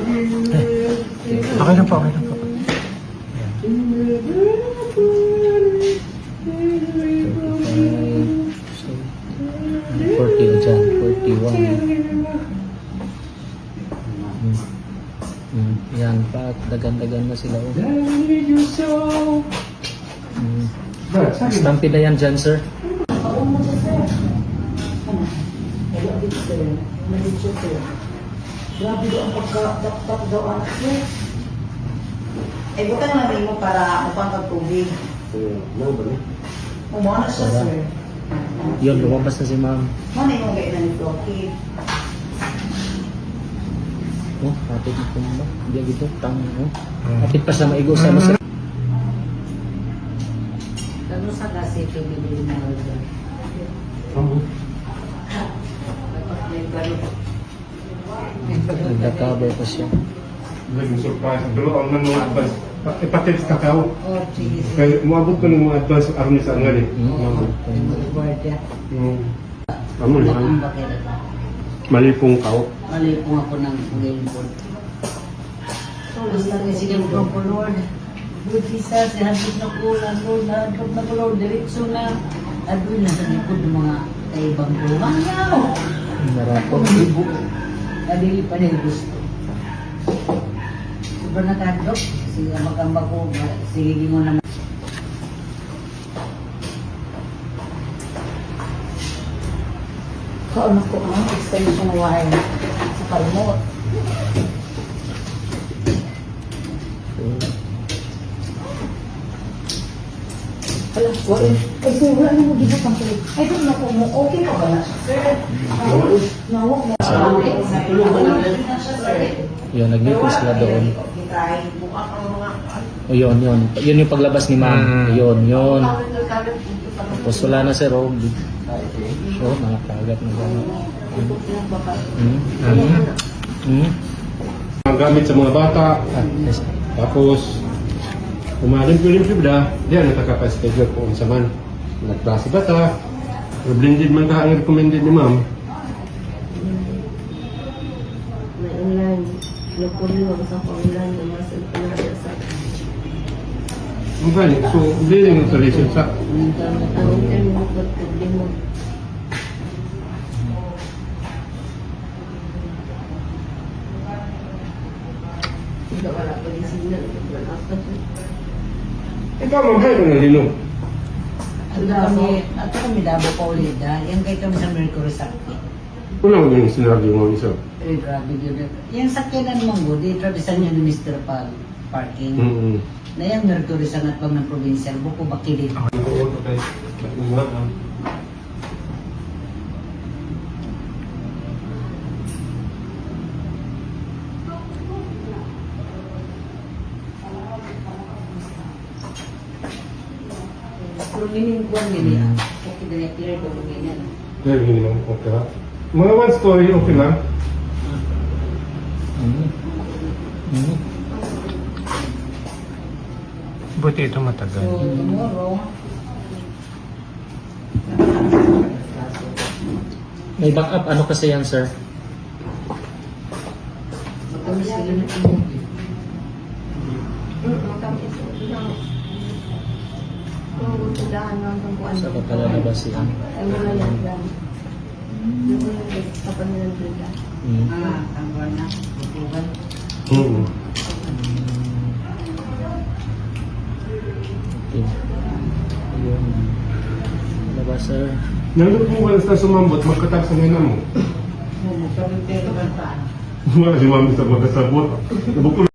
Okay lang po, okay lang po. So, 40 dyan, 41. Yan, pa, dagan-dagan na sila. Stampede na yan dyan, sir. Grabe doon ang pagka-tap-tap daw anak mo. Eh, butang namin mo para upang kagtubig. Umuha na siya, sir. Yun, lumabas na si ma'am. Ano yung gaya na ni Flocky? Oh, hapit ito ba? Hindi dito, tang, oh. Hapit pa sa maigo sa sir. Ano sa kasi ito bibili na rin? Nagka-cover pa siya. Naging surprise. Pero ang mga advance, ipatext ka kao. Oh, sige. Kaya umabot ko ng mga advance army sa angal eh. Ano lang, mali pong kao. Mali po ako ng ngayon. Basta nga sige po, Lord. Good Jesus, ihabot na kulang, Lord, nahabot na ko, Lord, diretso na. Adun na sa likod ng mga kaibang tulong. Narako. Adili pa rin gusto. Sobrang nakadok. Sige, magkamba ko. Sige mo naman. Kaon ko ang extension wire sa kalmot. Alam ko, ay sir, wala na mo dito pang tuloy. Ay, doon na po mo, okay pa ba na siya, sir? Nawak na siya. Yun, nag-meeting sila doon. O yun. Yun yung paglabas ni ma'am. Yun. Tapos wala na si Rob. So, nakakagat na gano'n. Ang gamit sa mga bata. Tapos, umalim-lim da, diyan nakaka-schedule po sa man. Nagklase bata. Blended man ka ang recommended ni ma'am. May online. Nakuliwag sa online na masal panada sa Ang galing. So, blending ang solution sa ang time mo ba't problema. Hindi wala pa rin signal. Wala pa siya. ikaw mamhay ko ng lino. Ato kami dabo pa ulit yan kay kami sa Mercury Sakit. Wala mo yung sinabi mo isa. Eh, grabe yun. Yung sakyanan mong go, di trabisan niya ni Mr. Parking. Na yung Mercury Sangat pang ng provincial, buko bakilid. Pero minimum nila. Okay, dali clear ko ganyan. Kaya yun naman okay ha. Mga one story okay lang. Buti ito matagal. So, tomorrow, May backup, ano kasi yan, sir? matamis sila na ito. Matamis lang. Kung tindahan lang kung ano. Sa kapalalabas siya. Ay wala yan lang. Yung wala yan sa panilang bida. Ang na, butugan. Okay. Ayun. Labas, sir. Nandun po wala sa sumambot, magkatap sa ngayon mo. Pero ba pa? Wala si mami sa magkasabot. Nabukul